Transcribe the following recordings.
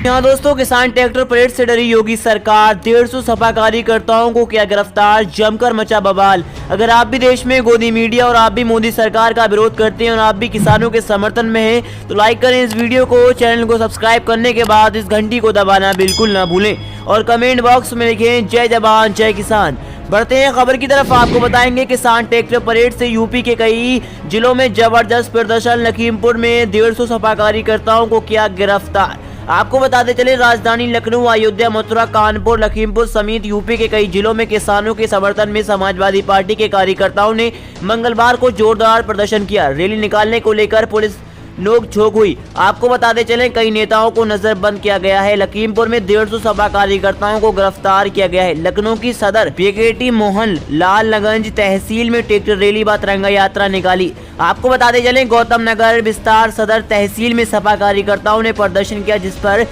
यहाँ दोस्तों, किसान ट्रैक्टर परेड से डरी योगी सरकार, 150 सपा कार्यकर्ताओं को किया गिरफ्तार, जमकर मचा बवाल। अगर आप भी देश में गोदी मीडिया और आप भी मोदी सरकार का विरोध करते हैं और आप भी किसानों के समर्थन में हैं, तो लाइक करें इस वीडियो को, चैनल को सब्सक्राइब करने के बाद इस घंटी को दबाना बिल्कुल ना भूलें और कमेंट बॉक्स में लिखें जय जवान जय किसान। बढ़ते हैं खबर की तरफ। आपको बताएंगे किसान ट्रैक्टर परेड से यूपी के कई जिलों में जबरदस्त प्रदर्शन, लखीमपुर में 150 सपा कार्यकर्ताओं को किया गिरफ्तार। आपको बताते चले, राजधानी लखनऊ, अयोध्या, मथुरा, कानपुर, लखीमपुर समेत यूपी के कई जिलों में किसानों के समर्थन में समाजवादी पार्टी के कार्यकर्ताओं ने मंगलवार को जोरदार प्रदर्शन किया। रैली निकालने को लेकर पुलिस नोक झोंक हुई। आपको बताते चलें, कई नेताओं को नजरबंद किया गया है। लखीमपुर में 150 सपा कार्यकर्ताओं को गिरफ्तार किया गया है। लखनऊ की सदर बीकेटी मोहन लालगंज तहसील में ट्रैक्टर रैली व तिरंगा यात्रा निकाली। आपको बताते चलें, गौतम नगर विस्तार सदर तहसील में सपा कार्यकर्ताओं ने प्रदर्शन किया, जिस पर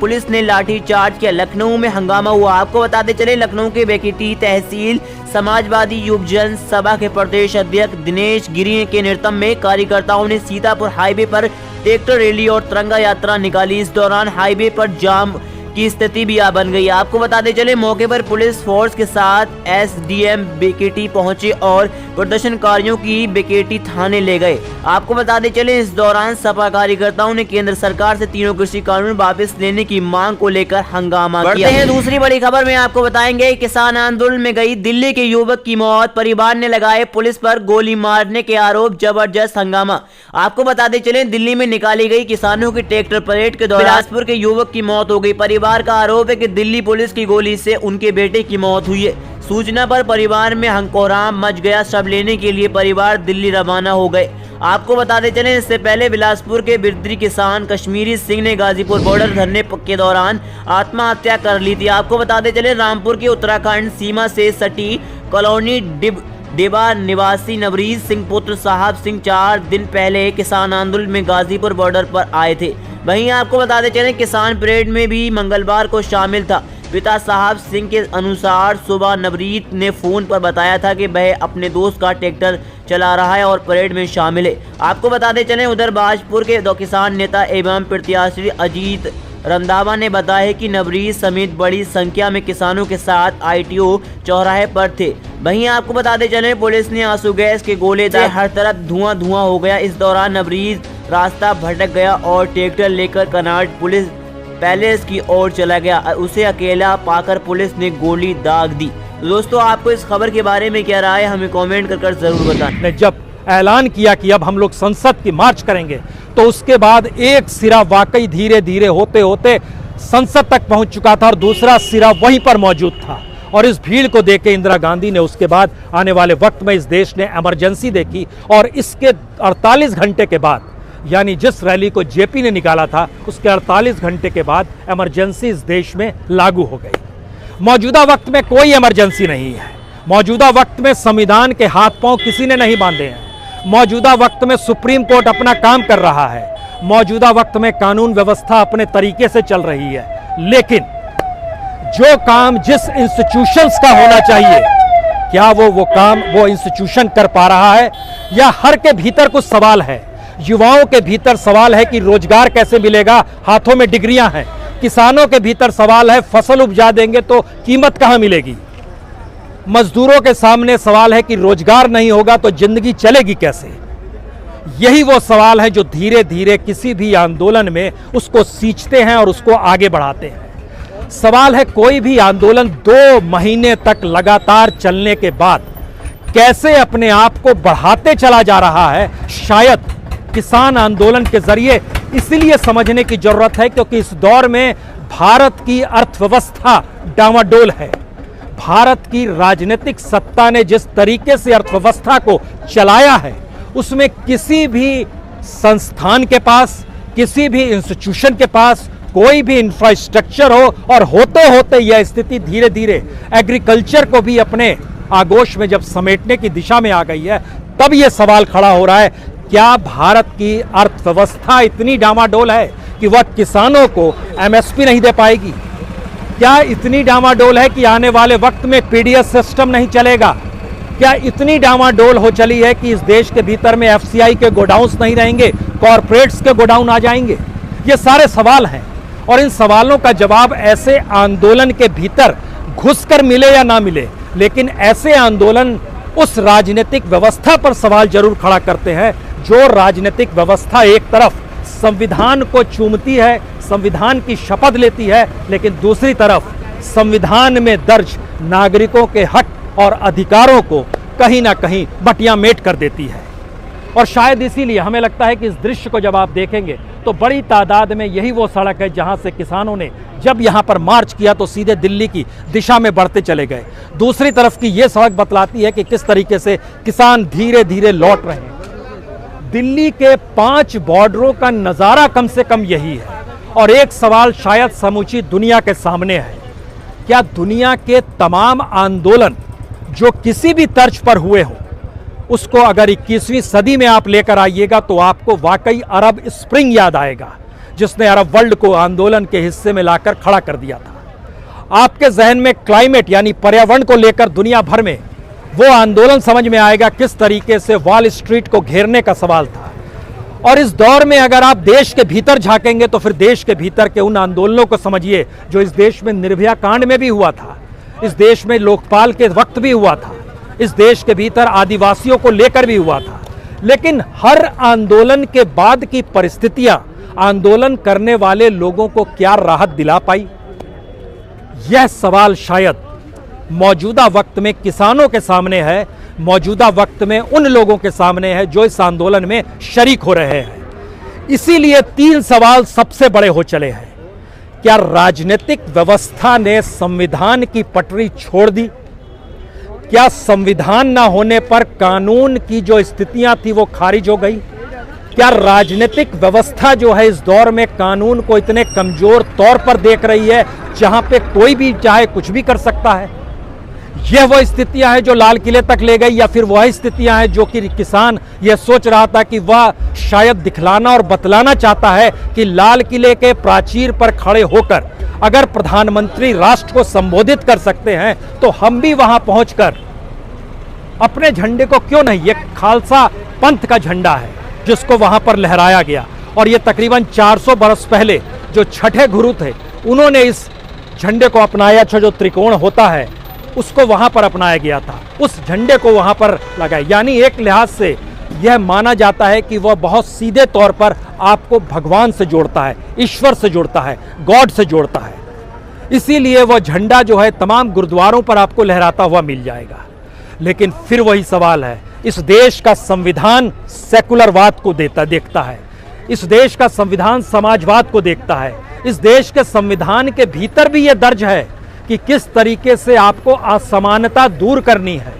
पुलिस ने लाठीचार्ज किया। लखनऊ में हंगामा हुआ। आपको बताते चले, लखनऊ के बीकेटी तहसील समाजवादी युव जन सभा के प्रदेश अध्यक्ष दिनेश गिरी के नेतृत्व में कार्यकर्ताओं ने सीतापुर हाईवे पर ट्रैक्टर रैली और तिरंगा यात्रा निकाली। इस दौरान हाईवे पर जाम की स्थिति भी बन गई। आपको बताते चले, मौके पर पुलिस फोर्स के साथ एसडीएम बीकेटी पहुंचे और प्रदर्शनकारियों की बीकेटी थाने ले गए। आपको बताते चले, इस दौरान सपा कार्यकर्ताओं ने केंद्र सरकार से तीनों कृषि कानून वापस लेने की मांग को लेकर हंगामा किया। बढ़ते हैं दूसरी बड़ी खबर में। आपको बताएंगे, किसान आंदोलन में गई दिल्ली के युवक की मौत, परिवार ने लगाए पुलिस पर गोली मारने के आरोप, जबरदस्त हंगामा। आपको बताते चले, दिल्ली में निकाली गई किसानों की ट्रैक्टर परेड के दौरान बिलासपुर के युवक की मौत हो गई। परिवार का आरोप है कि दिल्ली पुलिस की गोली से उनके बेटे की मौत हुई है। सूचना पर परिवार में हंकोराम मच गया। शव लेने के लिए परिवार दिल्ली रवाना हो गए। आपको बताते चलें, इससे पहले बिलासपुर के बिरदरी किसान कश्मीरी सिंह ने गाजीपुर बॉर्डर धरने के दौरान आत्महत्या कर ली थी। आपको बताते चले, रामपुर के उत्तराखंड सीमा से सटी कॉलोनी डिबा निवासी नवरीत सिंह पुत्र साहब सिंह 4 दिन पहले किसान आंदोलन में गाजीपुर बॉर्डर पर आए थे। वहीं आपको बताते चलें, किसान परेड में भी मंगलवार को शामिल था। पिता साहब सिंह के अनुसार सुबह नवरीत ने फोन पर बताया था कि वह अपने दोस्त का ट्रैक्टर चला रहा है और परेड में शामिल है। आपको बताते चलें, उधर बाजपुर के दो किसान नेता एवं प्रत्याशी अजीत रंधावा ने बताया कि नवरीत समेत बड़ी संख्या में किसानों के साथ आईटीओ चौराहे पर थे। वहीं आपको बताते चलें, पुलिस ने आंसू गैस के गोले दागे, हर तरफ धुआं धुआं हो गया। इस दौरान नवरीत रास्ता भटक गया और ट्रैक्टर लेकर कनाट पुलिस पैलेस की ओर चला गया। उसे अकेला पाकर पुलिस ने गोली दाग दी। दोस्तों, आपको इस खबर के बारे में क्या राय है, हमें कमेंट कर जरूर बताएं। जब ऐलान किया कि अब हम लोग संसद की मार्च करेंगे, तो उसके बाद एक सिरा वाकई धीरे धीरे होते होते संसद तक पहुंच चुका था और दूसरा सिरा वहीं पर मौजूद था। और इस भीड़ को देख के इंदिरा गांधी ने उसके बाद आने वाले वक्त में इस देश ने इमरजेंसी देखी और इसके 48 घंटे के बाद, यानी जिस रैली को जेपी ने निकाला था उसके 48 घंटे के बाद इमरजेंसी इस देश में लागू हो गई। मौजूदा वक्त में कोई इमरजेंसी नहीं है। मौजूदा वक्त में संविधान के हाथ पांव किसी ने नहीं बांधे हैं। मौजूदा वक्त में सुप्रीम कोर्ट अपना काम कर रहा है। मौजूदा वक्त में कानून व्यवस्था अपने तरीके से चल रही है। लेकिन जो काम जिस इंस्टीट्यूशंस का होना चाहिए, क्या वो काम वो इंस्टीट्यूशन कर पा रहा है, या हर के भीतर कुछ सवाल है। युवाओं के भीतर सवाल है कि रोजगार कैसे मिलेगा, हाथों में डिग्रियां हैं। किसानों के भीतर सवाल है, फसल उपजा देंगे तो कीमत कहां मिलेगी। मजदूरों के सामने सवाल है कि रोजगार नहीं होगा तो जिंदगी चलेगी कैसे। यही वो सवाल है जो धीरे धीरे किसी भी आंदोलन में उसको सींचते हैं और उसको आगे बढ़ाते हैं। सवाल है, कोई भी आंदोलन 2 महीने तक लगातार चलने के बाद कैसे अपने आप को बढ़ाते चला जा रहा है, शायद किसान आंदोलन के जरिए इसलिए समझने की जरूरत है क्योंकि इस दौर में भारत की अर्थव्यवस्था डामाडोल है। भारत की राजनीतिक सत्ता ने जिस तरीके से अर्थव्यवस्था को चलाया है, उसमें किसी भी संस्थान के पास, किसी भी इंस्टीट्यूशन के पास कोई भी इंफ्रास्ट्रक्चर हो, और होते होते यह स्थिति धीरे धीरे एग्रीकल्चर को भी अपने आगोश में जब समेटने की दिशा में आ गई है, तब यह सवाल खड़ा हो रहा है, क्या भारत की अर्थव्यवस्था इतनी डामाडोल है कि वह किसानों को एमएसपी नहीं दे पाएगी? क्या इतनी डामाडोल है कि आने वाले वक्त में पीडीएस सिस्टम नहीं चलेगा? क्या इतनी डामाडोल हो चली है कि इस देश के भीतर में एफसीआई के गोडाउन्स नहीं रहेंगे, कॉरपोरेट्स के गोडाउन आ जाएंगे? ये सारे सवाल हैं और इन सवालों का जवाब ऐसे आंदोलन के भीतर घुसकर मिले या ना मिले, लेकिन ऐसे आंदोलन उस राजनीतिक व्यवस्था पर सवाल जरूर खड़ा करते हैं जो राजनीतिक व्यवस्था एक तरफ संविधान को चूमती है, संविधान की शपथ लेती है, लेकिन दूसरी तरफ संविधान में दर्ज नागरिकों के हक और अधिकारों को कहीं ना कहीं बटिया मेट कर देती है। और शायद इसीलिए हमें लगता है कि इस दृश्य को जब आप देखेंगे तो बड़ी तादाद में यही वो सड़क है जहां से किसानों ने जब यहां पर मार्च किया तो सीधे दिल्ली की दिशा में बढ़ते चले गए। दूसरी तरफ की ये सड़क बतलाती है कि किस तरीके से किसान धीरे धीरे लौट रहे हैं। दिल्ली के 5 बॉर्डरों का नज़ारा कम से कम यही है। और एक सवाल शायद समूची दुनिया के सामने है, क्या दुनिया के तमाम आंदोलन जो किसी भी तर्ज पर हुए हों, उसको अगर 21वीं सदी में आप लेकर आइएगा तो आपको वाकई अरब स्प्रिंग याद आएगा, जिसने अरब वर्ल्ड को आंदोलन के हिस्से में लाकर खड़ा कर दिया था। आपके जहन में क्लाइमेट यानी पर्यावरण को लेकर दुनिया भर में वो आंदोलन समझ में आएगा किस तरीके से वॉल स्ट्रीट को घेरने का सवाल था। और इस दौर में अगर आप देश के भीतर झांकेंगे तो फिर देश के भीतर के उन आंदोलनों को समझिए जो इस देश में निर्भया कांड में भी हुआ था, इस देश में लोकपाल के वक्त भी हुआ था, इस देश के भीतर आदिवासियों को लेकर भी हुआ था। लेकिन हर आंदोलन के बाद की परिस्थितियां आंदोलन करने वाले लोगों को क्या राहत दिला पाई, यह सवाल शायद मौजूदा वक्त में किसानों के सामने है, मौजूदा वक्त में उन लोगों के सामने है जो इस आंदोलन में शरीक हो रहे हैं। इसीलिए 3 सवाल सबसे बड़े हो चले हैं। क्या राजनीतिक व्यवस्था ने संविधान की पटरी छोड़ दी? क्या संविधान ना होने पर कानून की जो स्थितियां थी वो खारिज हो गई? क्या राजनीतिक व्यवस्था जो है इस दौर में कानून को इतने कमजोर तौर पर देख रही है जहां पे कोई भी चाहे कुछ भी कर सकता है? यह वह स्थितियां हैं जो लाल किले तक ले गई, या फिर वह स्थितियां हैं जो कि किसान यह सोच रहा था कि वह शायद दिखलाना और बतलाना चाहता है कि लाल किले के प्राचीर पर खड़े होकर अगर प्रधानमंत्री राष्ट्र को संबोधित कर सकते हैं तो हम भी वहां पहुंचकर अपने झंडे को क्यों नहीं, ये खालसा पंथ का झंडा है जिसको वहां पर लहराया गया। और ये तकरीबन 400 बरस पहले जो छठे गुरु थे उन्होंने इस झंडे को अपनाया, जो त्रिकोण होता है उसको वहां पर अपनाया गया था, उस झंडे को वहां पर लगाया। यानी एक लिहाज से यह माना जाता है कि वह बहुत सीधे तौर पर आपको भगवान से जोड़ता है, ईश्वर से जोड़ता है, गॉड से जोड़ता है। इसीलिए वह झंडा जो है तमाम गुरुद्वारों पर आपको लहराता हुआ मिल जाएगा। लेकिन फिर वही सवाल है, इस देश का संविधान सेकुलरवाद को देखता है, इस देश का संविधान समाजवाद को देखता है, इस देश के संविधान के भीतर भी यह दर्ज है कि किस तरीके से आपको असमानता दूर करनी है,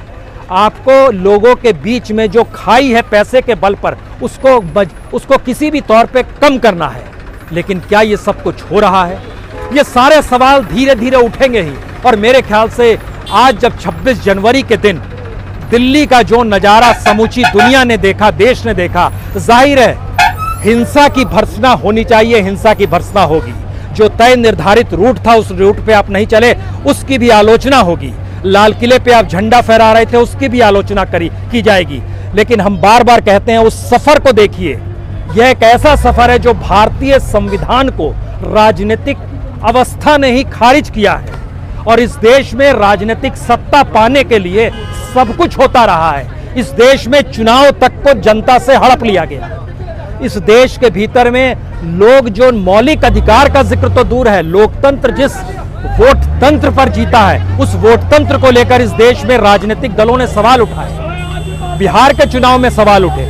आपको लोगों के बीच में जो खाई है पैसे के बल पर उसको किसी भी तौर पे कम करना है। लेकिन क्या ये सब कुछ हो रहा है? ये सारे सवाल धीरे धीरे उठेंगे ही। और मेरे ख्याल से आज जब 26 जनवरी के दिन दिल्ली का जो नज़ारा समूची दुनिया ने देखा, देश ने देखा, जाहिर है हिंसा की भर्त्सना होनी चाहिए, हिंसा की भर्त्सना होगी। जो तय निर्धारित रूट था उस रूट पे आप नहीं चले उसकी भी आलोचना होगी। लाल किले पे आप झंडा फहरा रहे थे उसकी भी आलोचना की जाएगी। लेकिन हम बार बार कहते हैं उस सफर को देखिए, यह एक ऐसा सफर है जो भारतीय संविधान को राजनीतिक अवस्था ने ही खारिज किया है। और इस देश में राजनीतिक सत्ता पाने के लिए सब कुछ होता रहा है। इस देश में चुनाव तक को जनता से हड़प लिया गया। इस देश के भीतर में लोग जो मौलिक अधिकार का जिक्र तो दूर है, लोकतंत्र जिस वोट तंत्र पर जीता है उस वोट तंत्र को लेकर इस देश में राजनीतिक दलों ने सवाल उठाए। बिहार के चुनाव में सवाल उठे,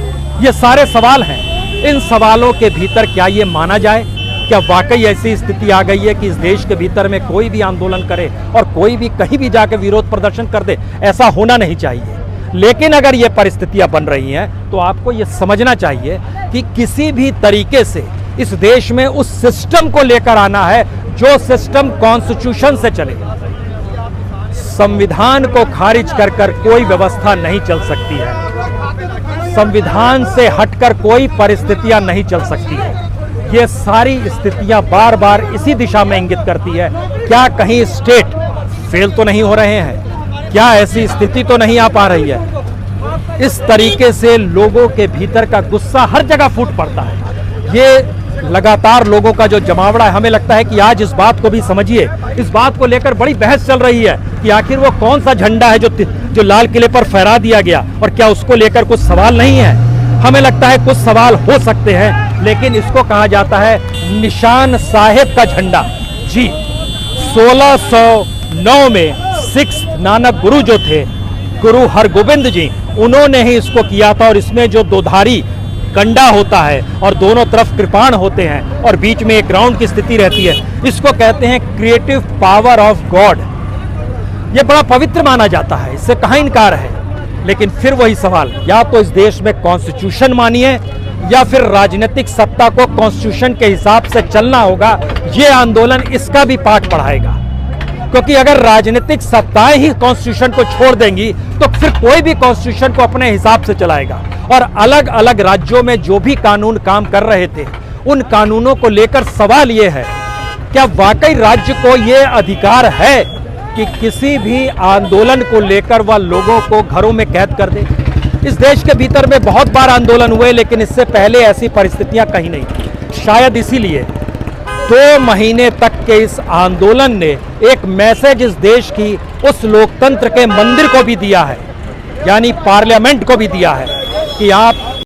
ये सारे सवाल हैं। इन सवालों के भीतर क्या ये माना जाए, क्या वाकई ऐसी स्थिति आ गई है कि इस देश के भीतर में कोई भी आंदोलन करे और कोई भी कहीं भी जाकर विरोध प्रदर्शन कर दे? ऐसा होना नहीं चाहिए। लेकिन अगर ये परिस्थितियां बन रही हैं तो आपको ये समझना चाहिए कि किसी भी तरीके से इस देश में उस सिस्टम को लेकर आना है जो सिस्टम कॉन्स्टिट्यूशन से चले। संविधान को खारिज कर कर कोई व्यवस्था नहीं चल सकती है, संविधान से हटकर कोई परिस्थितियां नहीं चल सकती है। ये सारी स्थितियां बार बार इसी दिशा में इंगित करती है, क्या कहीं स्टेट फेल तो नहीं हो रहे हैं, क्या ऐसी स्थिति तो नहीं आ पा रही है। इस तरीके से लोगों के भीतर का गुस्सा हर जगह फूट पड़ता है। ये लगातार लोगों का जो जमावड़ा है, हमें लगता है कि आज इस बात को भी समझिए, इस बात को लेकर बड़ी बहस चल रही है कि आखिर वो कौन सा झंडा है जो लाल किले पर फहरा दिया गया, और क्या उसको लेकर कुछ सवाल नहीं है। हमें लगता है कुछ सवाल हो सकते हैं, लेकिन इसको कहा जाता है निशान साहेब का झंडा। जी, 1609 में सिक्स नानक गुरु जो थे, गुरु हरगोबिंद जी, उन्होंने ही इसको किया था। और इसमें जो दोधारी कंडा होता है और दोनों तरफ कृपाण होते हैं और बीच में एक ग्राउंड की स्थिति रहती है, इसको कहते हैं क्रिएटिव पावर ऑफ गॉड। ये बड़ा पवित्र माना जाता है, इससे कहाँ इनकार है। लेकिन फिर वही सवाल, या तो इस देश में कॉन्स्टिट्यूशन मानिए या फिर राजनीतिक सत्ता को कॉन्स्टिट्यूशन के हिसाब से चलना होगा। ये आंदोलन इसका भी पाठ पढ़ाएगा, क्योंकि अगर राजनीतिक सत्ताएं ही कॉन्स्टिट्यूशन को छोड़ देंगी तो फिर कोई भी कॉन्स्टिट्यूशन को अपने हिसाब से चलाएगा। और अलग अलग राज्यों में जो भी कानून काम कर रहे थे, उन कानूनों को लेकर सवाल यह है, क्या वाकई राज्य को यह अधिकार है कि किसी भी आंदोलन को लेकर वह लोगों को घरों में कैद कर दे। इस देश के भीतर में बहुत बार आंदोलन हुए, लेकिन इससे पहले ऐसी परिस्थितियां कहीं नहीं थी। शायद इसीलिए 2 महीने तक के इस आंदोलन ने एक मैसेज इस देश की उस लोकतंत्र के मंदिर को भी दिया है, यानी पार्लियामेंट को भी दिया है कि आप